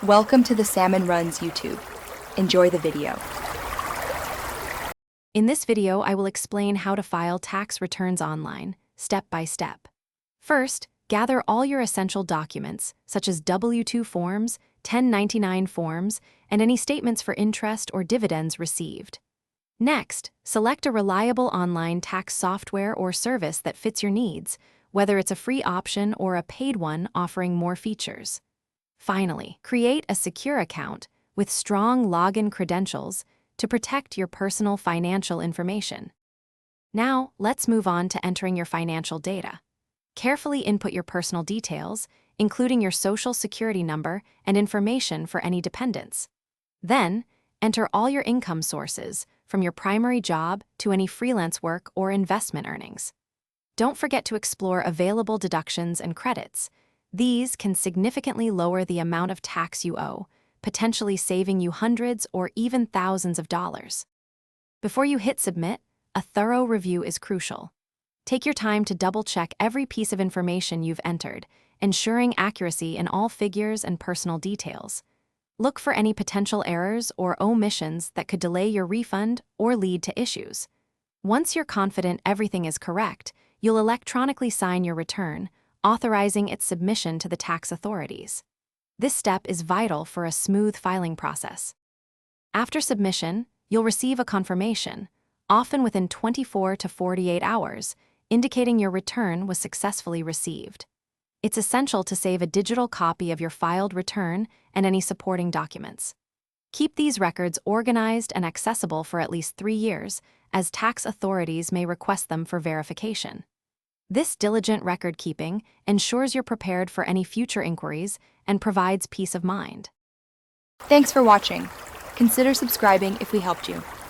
Welcome to the Salmon Runs YouTube. Enjoy the video. In this video, I will explain how to file tax returns online, step by step. First, gather all your essential documents, such as W-2 forms, 1099 forms, and any statements for interest or dividends received. Next, select a reliable online tax software or service that fits your needs, whether it's a free option or a paid one offering more features. Finally, create a secure account with strong login credentials to protect your personal financial information. Now, let's move on to entering your financial data. Carefully input your personal details, including your social security number and information for any dependents. Then, enter all your income sources, from your primary job to any freelance work or investment earnings. Don't forget to explore available deductions and credits. These can significantly lower the amount of tax you owe, potentially saving you hundreds or even thousands of dollars. Before you hit submit, a thorough review is crucial. Take your time to double-check every piece of information you've entered, ensuring accuracy in all figures and personal details. Look for any potential errors or omissions that could delay your refund or lead to issues. Once you're confident everything is correct, you'll electronically sign your return, authorizing its submission to the tax authorities. This step is vital for a smooth filing process. After submission, you'll receive a confirmation, often within 24 to 48 hours, indicating your return was successfully received. It's essential to save a digital copy of your filed return and any supporting documents. Keep these records organized and accessible for at least 3 years, as tax authorities may request them for verification. This diligent record-keeping ensures you're prepared for any future inquiries and provides peace of mind. Thanks for watching. Consider subscribing if we helped you.